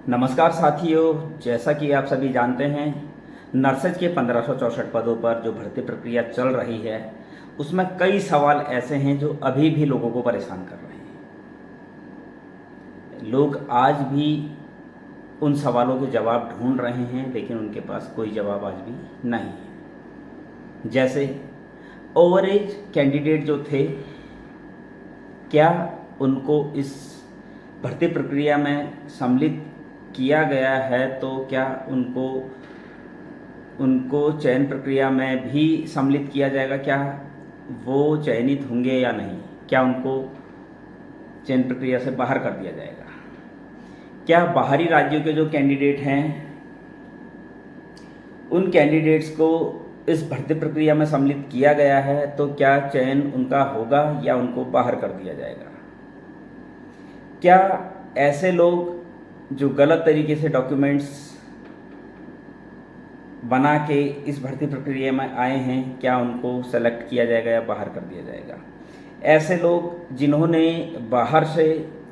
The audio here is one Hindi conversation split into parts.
नमस्कार साथियों, जैसा कि आप सभी जानते हैं, नर्सेज के 1564 पदों पर जो भर्ती प्रक्रिया चल रही है उसमें कई सवाल ऐसे हैं जो अभी भी लोगों को परेशान कर रहे हैं। लोग आज भी उन सवालों के जवाब ढूंढ रहे हैं, लेकिन उनके पास कोई जवाब आज भी नहीं है। जैसे ओवरेज कैंडिडेट जो थे, क्या उनको इस भर्ती प्रक्रिया में सम्मिलित किया गया है, तो क्या उनको उनको चयन प्रक्रिया में भी सम्मिलित किया जाएगा? क्या वो चयनित होंगे या नहीं? क्या उनको चयन प्रक्रिया से बाहर कर दिया जाएगा? क्या बाहरी राज्यों के जो कैंडिडेट हैं, उन कैंडिडेट्स को इस भर्ती प्रक्रिया में सम्मिलित किया गया है, तो क्या चयन उनका होगा या उनको बाहर कर दिया जाएगा? क्या ऐसे लोग जो गलत तरीके से डॉक्यूमेंट्स बना के इस भर्ती प्रक्रिया में आए हैं, क्या उनको सेलेक्ट किया जाएगा या बाहर कर दिया जाएगा? ऐसे लोग जिन्होंने बाहर से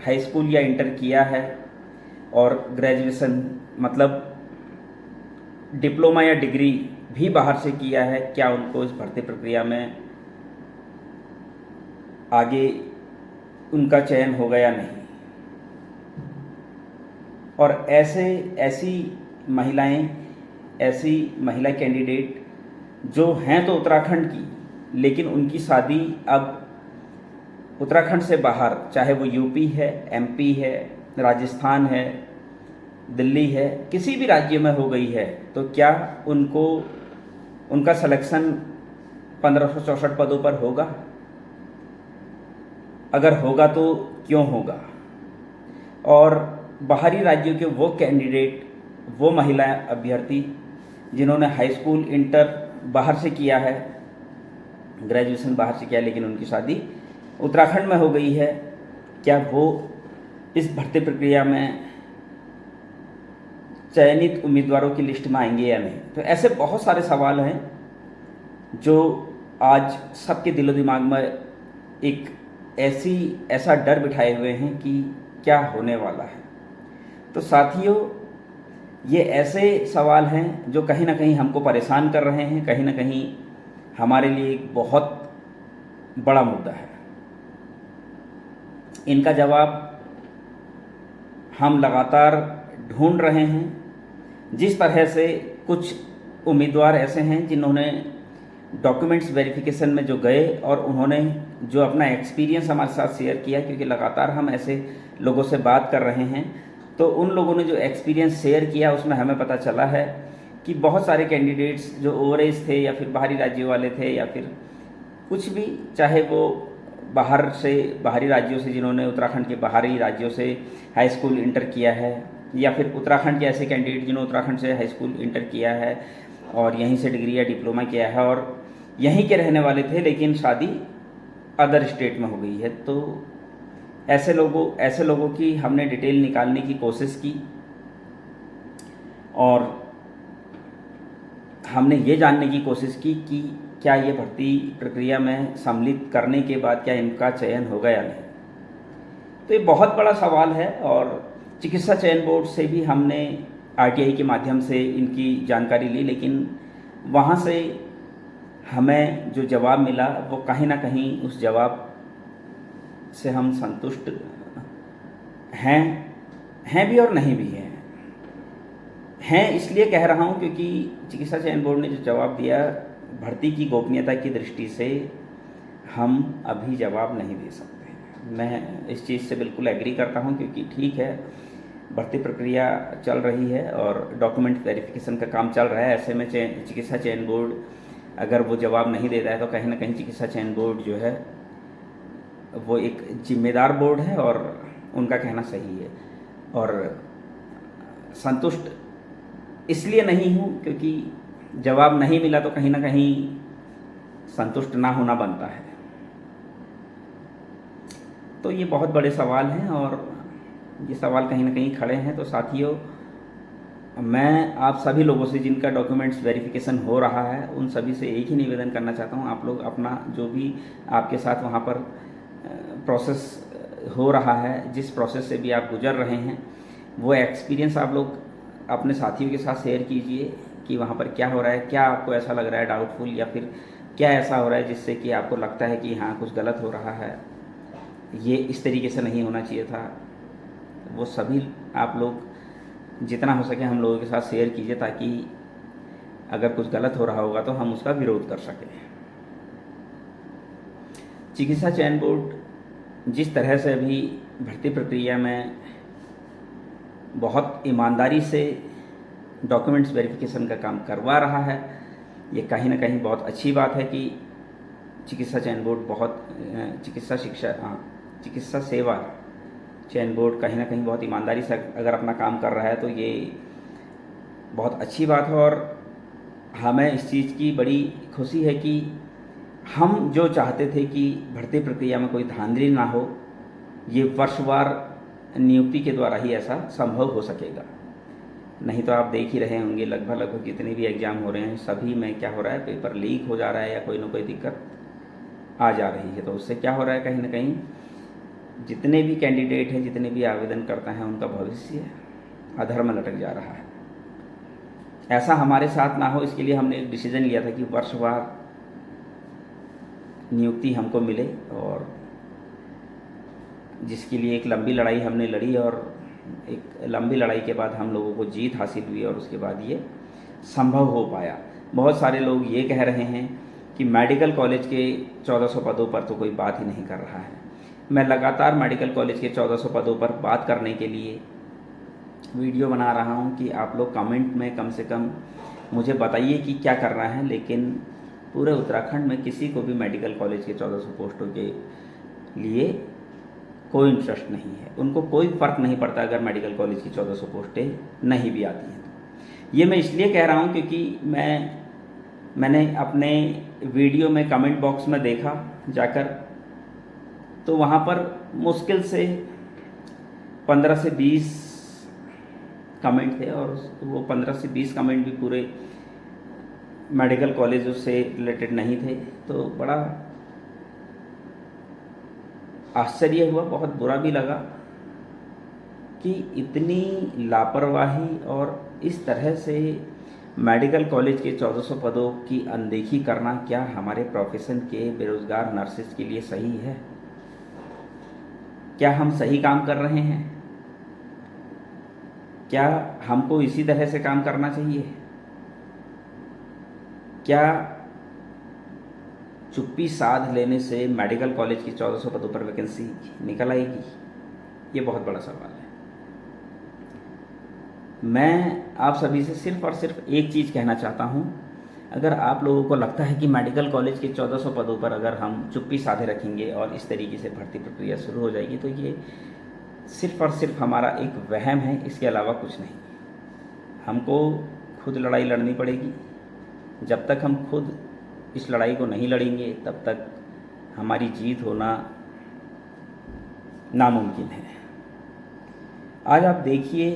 हाई स्कूल या इंटर किया है और ग्रेजुएशन मतलब डिप्लोमा या डिग्री भी बाहर से किया है, क्या उनको इस भर्ती प्रक्रिया में आगे उनका चयन होगा या नहीं? और ऐसी महिला कैंडिडेट जो हैं तो उत्तराखंड की, लेकिन उनकी शादी अब उत्तराखंड से बाहर, चाहे वो यूपी है, एमपी है, राजस्थान है, दिल्ली है, किसी भी राज्य में हो गई है, तो क्या उनको उनका सिलेक्शन 1564 पदों पर होगा? अगर होगा तो क्यों होगा? और बाहरी राज्यों के वो कैंडिडेट, वो महिला अभ्यर्थी जिन्होंने हाई स्कूल इंटर बाहर से किया है, ग्रेजुएशन बाहर से किया, लेकिन उनकी शादी उत्तराखंड में हो गई है, क्या वो इस भर्ती प्रक्रिया में चयनित उम्मीदवारों की लिस्ट में आएंगे या नहीं? तो ऐसे बहुत सारे सवाल हैं जो आज सबके दिलो दिमाग में एक ऐसा डर बिठाए हुए हैं कि क्या होने वाला है। तो साथियों, ये ऐसे सवाल हैं जो कहीं ना कहीं हमको परेशान कर रहे हैं, कहीं ना कहीं हमारे लिए एक बहुत बड़ा मुद्दा है। इनका जवाब हम लगातार ढूंढ रहे हैं। जिस तरह से कुछ उम्मीदवार ऐसे हैं जिन्होंने डॉक्यूमेंट्स वेरिफिकेशन में जो गए और उन्होंने जो अपना एक्सपीरियंस हमारे साथ शेयर किया, क्योंकि लगातार हम ऐसे लोगों से बात कर रहे हैं, तो उन लोगों ने जो एक्सपीरियंस शेयर किया उसमें हमें पता चला है कि बहुत सारे कैंडिडेट्स जो ओवरेज थे या फिर बाहरी राज्यों वाले थे या फिर कुछ भी, चाहे वो बाहरी राज्यों से जिन्होंने उत्तराखंड के बाहरी राज्यों से हाई स्कूल इंटर किया है, या फिर उत्तराखंड के ऐसे कैंडिडेट जिन्होंने उत्तराखंड से हाई स्कूल इंटर किया है और यहीं से डिग्री या डिप्लोमा किया है और यहीं के रहने वाले थे, लेकिन शादी अदर स्टेट में हो गई है। तो ऐसे लोगों की हमने डिटेल निकालने की कोशिश की और हमने ये जानने की कोशिश की कि क्या ये भर्ती प्रक्रिया में सम्मिलित करने के बाद क्या इनका चयन होगा या नहीं। तो ये बहुत बड़ा सवाल है और चिकित्सा चयन बोर्ड से भी हमने आरटीआई के माध्यम से इनकी जानकारी ली, लेकिन वहाँ से हमें जो जवाब मिला वो कहीं ना कहीं उस जवाब से हम संतुष्ट हैं भी और नहीं भी हैं इसलिए कह रहा हूँ क्योंकि चिकित्सा चयन बोर्ड ने जो जवाब दिया, भर्ती की गोपनीयता की दृष्टि से हम अभी जवाब नहीं दे सकते। मैं इस चीज़ से बिल्कुल एग्री करता हूँ, क्योंकि ठीक है, भर्ती प्रक्रिया चल रही है और डॉक्यूमेंट वेरिफिकेशन का काम चल रहा है। ऐसे में चिकित्सा चयन बोर्ड अगर वो जवाब नहीं देता है तो कहीं ना कहीं चिकित्सा चयन बोर्ड जो है वो एक जिम्मेदार बोर्ड है और उनका कहना सही है। और संतुष्ट इसलिए नहीं हूँ क्योंकि जवाब नहीं मिला तो कहीं ना कहीं संतुष्ट ना होना बनता है। तो ये बहुत बड़े सवाल हैं और ये सवाल कहीं ना कहीं खड़े हैं। तो साथियों, मैं आप सभी लोगों से जिनका डॉक्यूमेंट्स वेरिफिकेशन हो रहा है उन सभी से एक ही निवेदन करना चाहता हूँ, आप लोग अपना जो भी आपके साथ वहाँ पर प्रोसेस हो रहा है, जिस प्रोसेस से भी आप गुजर रहे हैं, वो एक्सपीरियंस आप लोग अपने साथियों के साथ शेयर कीजिए कि वहाँ पर क्या हो रहा है, क्या आपको ऐसा लग रहा है डाउटफुल, या फिर क्या ऐसा हो रहा है जिससे कि आपको लगता है कि हाँ कुछ गलत हो रहा है, ये इस तरीके से नहीं होना चाहिए था। वो सभी आप लोग जितना हो सके हम लोगों के साथ शेयर कीजिए, ताकि अगर कुछ गलत हो रहा होगा तो हम उसका विरोध कर सकें। चिकित्सा चयन बोर्ड जिस तरह से अभी भर्ती प्रक्रिया में बहुत ईमानदारी से डॉक्यूमेंट्स वेरिफिकेशन का काम करवा रहा है, ये कहीं ना कहीं बहुत अच्छी बात है कि चिकित्सा चयन बोर्ड चिकित्सा सेवा चयन बोर्ड कहीं ना कहीं बहुत ईमानदारी से अगर अपना काम कर रहा है, तो ये बहुत अच्छी बात है। और हमें इस चीज़ की बड़ी खुशी है कि हम जो चाहते थे कि भर्ती प्रक्रिया में कोई धांधली ना हो, ये वर्षवार नियुक्ति के द्वारा ही ऐसा संभव हो सकेगा। नहीं तो आप देख ही रहे होंगे लगभग जितने भी एग्ज़ाम हो रहे हैं सभी में क्या हो रहा है, पेपर लीक हो जा रहा है या कोई ना कोई दिक्कत आ जा रही है। तो उससे क्या हो रहा है, कहीं ना कहीं जितने भी कैंडिडेट हैं, जितने भी आवेदन करते हैं, उनका भविष्य अधर में लटक जा रहा है। ऐसा हमारे साथ ना हो, इसके लिए हमने एक डिसीजन लिया था कि वर्षवार नियुक्ति हमको मिले, और जिसके लिए एक लंबी लड़ाई हमने लड़ी, और एक लंबी लड़ाई के बाद हम लोगों को जीत हासिल हुई, और उसके बाद ये संभव हो पाया। बहुत सारे लोग ये कह रहे हैं कि मेडिकल कॉलेज के 1400 पदों पर तो कोई बात ही नहीं कर रहा है। मैं लगातार मेडिकल कॉलेज के 1400 पदों पर बात करने के लिए वीडियो बना रहा हूँ कि आप लोग कमेंट में कम से कम मुझे बताइए कि क्या करना है, लेकिन पूरे उत्तराखंड में किसी को भी मेडिकल कॉलेज के 1400 पोस्टों के लिए कोई इंटरेस्ट नहीं है। उनको कोई फ़र्क नहीं पड़ता अगर मेडिकल कॉलेज की 1400 पोस्टें नहीं भी आती हैं। ये मैं इसलिए कह रहा हूँ क्योंकि मैंने अपने वीडियो में कमेंट बॉक्स में देखा जाकर, तो वहाँ पर मुश्किल से 15 से 20 कमेंट थे, और वो 15 से 20 कमेंट भी पूरे मेडिकल कॉलेजों से रिलेटेड नहीं थे। तो बड़ा आश्चर्य हुआ, बहुत बुरा भी लगा कि इतनी लापरवाही और इस तरह से मेडिकल कॉलेज के 1400 पदों की अनदेखी करना क्या हमारे प्रोफेशन के बेरोजगार नर्सेज के लिए सही है? क्या हम सही काम कर रहे हैं? क्या हमको इसी तरह से काम करना चाहिए? क्या चुप्पी साध लेने से मेडिकल कॉलेज की 1400 पदों पर वैकेंसी निकल आएगी? ये बहुत बड़ा सवाल है। मैं आप सभी से सिर्फ और सिर्फ एक चीज़ कहना चाहता हूँ, अगर आप लोगों को लगता है कि मेडिकल कॉलेज के 1400 पदों पर अगर हम चुप्पी साधे रखेंगे और इस तरीके से भर्ती प्रक्रिया शुरू हो जाएगी, तो ये सिर्फ और सिर्फ हमारा एक वहम है, इसके अलावा कुछ नहीं। हमको खुद लड़ाई लड़नी पड़ेगी। जब तक हम खुद इस लड़ाई को नहीं लड़ेंगे, तब तक हमारी जीत होना नामुमकिन है। आज आप देखिए,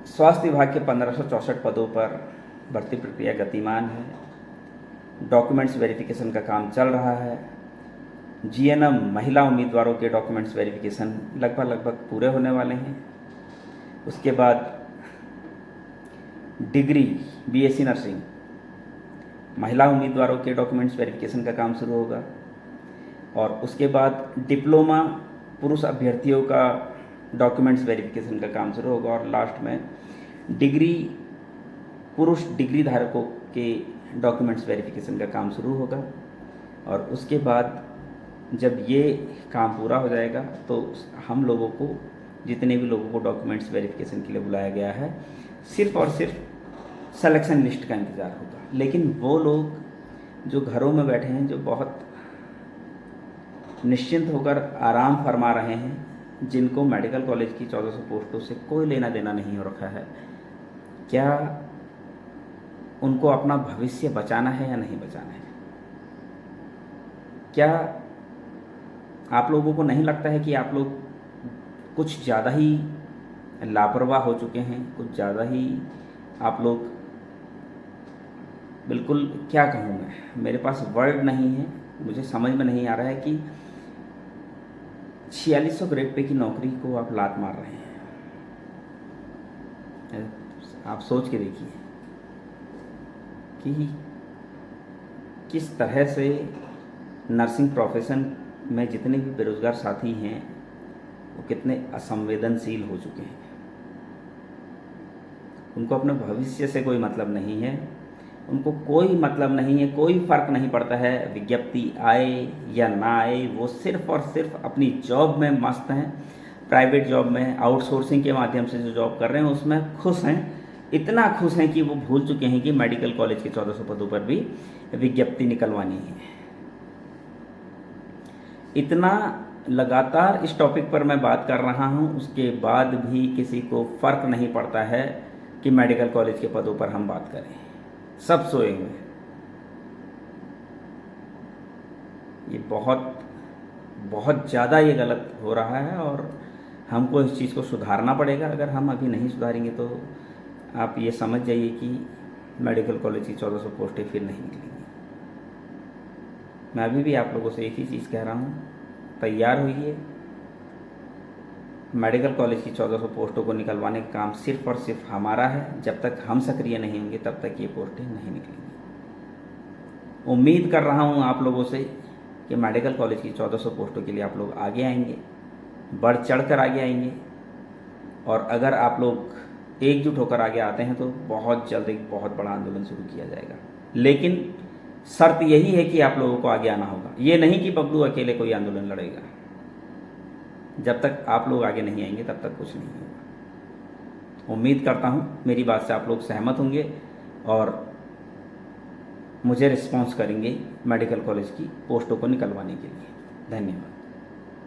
स्वास्थ्य विभाग के 1564 पदों पर भर्ती प्रक्रिया गतिमान है। डॉक्यूमेंट्स वेरिफिकेशन का काम चल रहा है। जीएनएम महिला उम्मीदवारों के डॉक्यूमेंट्स वेरिफिकेशन लगभग पूरे होने वाले हैं। उसके बाद डिग्री बीएससी नर्सिंग महिला उम्मीदवारों के डॉक्यूमेंट्स वेरिफिकेशन का काम शुरू होगा, और उसके बाद डिप्लोमा पुरुष अभ्यर्थियों का डॉक्यूमेंट्स वेरिफिकेशन का काम शुरू होगा, और लास्ट में डिग्री पुरुष डिग्री धारकों के डॉक्यूमेंट्स वेरिफिकेशन का काम शुरू होगा। और उसके बाद जब ये काम पूरा हो जाएगा, तो हम लोगों को, जितने भी लोगों को डॉक्यूमेंट्स वेरिफिकेशन के लिए बुलाया गया है, सिर्फ और सिर्फ सिलेक्शन लिस्ट का इंतज़ार होगा। लेकिन वो लोग जो घरों में बैठे हैं, जो बहुत निश्चिंत होकर आराम फरमा रहे हैं, जिनको मेडिकल कॉलेज की 1400 पोस्टों से कोई लेना देना नहीं हो रखा है, क्या उनको अपना भविष्य बचाना है या नहीं बचाना है? क्या आप लोगों को नहीं लगता है कि आप लोग कुछ ज़्यादा ही लापरवाह हो चुके हैं? कुछ ज़्यादा ही आप लोग, बिल्कुल क्या कहूँ मैं, मेरे पास वर्ड नहीं है, मुझे समझ में नहीं आ रहा है कि 4600 ग्रेड पे की नौकरी को आप लात मार रहे हैं। आप सोच के देखिए कि किस तरह से नर्सिंग प्रोफेशन में जितने भी बेरोजगार साथी हैं वो कितने असंवेदनशील हो चुके हैं। उनको अपने भविष्य से कोई मतलब नहीं है, उनको कोई मतलब नहीं है, कोई फ़र्क नहीं पड़ता है विज्ञप्ति आए या ना आए, वो सिर्फ़ और सिर्फ अपनी जॉब में मस्त हैं। प्राइवेट जॉब में आउटसोर्सिंग के माध्यम से जो जॉब कर रहे हैं उसमें खुश हैं, इतना खुश हैं कि वो भूल चुके हैं कि मेडिकल कॉलेज के 1400 पदों पर भी विज्ञप्ति निकलवानी है। इतना लगातार इस टॉपिक पर मैं बात कर रहा हूं, उसके बाद भी किसी को फ़र्क नहीं पड़ता है कि मेडिकल कॉलेज के पदों पर हम बात करें। सब सोए हुए हैं। ये बहुत बहुत ज़्यादा ये गलत हो रहा है और हमको इस चीज़ को सुधारना पड़ेगा। अगर हम अभी नहीं सुधारेंगे तो आप ये समझ जाइए कि मेडिकल कॉलेज की 1400 पोस्टें फिर नहीं निकलेंगी। मैं अभी भी आप लोगों से एक ही चीज़ कह रहा हूँ, तैयार होइए। मेडिकल कॉलेज की 1400 पोस्टों को निकलवाने का काम सिर्फ और सिर्फ हमारा है। जब तक हम सक्रिय नहीं होंगे तब तक ये पोस्टें नहीं निकलेंगी। उम्मीद कर रहा हूँ आप लोगों से कि मेडिकल कॉलेज की 1400 पोस्टों के लिए आप लोग आगे आएंगे, बढ़ चढ़ कर आगे आएंगे, और अगर आप लोग एकजुट होकर आगे आते हैं तो बहुत जल्द एक बहुत बड़ा आंदोलन शुरू किया जाएगा। लेकिन शर्त यही है कि आप लोगों को आगे आना होगा। ये नहीं कि बबलू अकेले कोई आंदोलन लड़ेगा। जब तक आप लोग आगे नहीं आएंगे तब तक कुछ नहीं होगा। उम्मीद करता हूँ मेरी बात से आप लोग सहमत होंगे और मुझे रिस्पॉन्स करेंगे मेडिकल कॉलेज की पोस्टों को निकलवाने के लिए। धन्यवाद।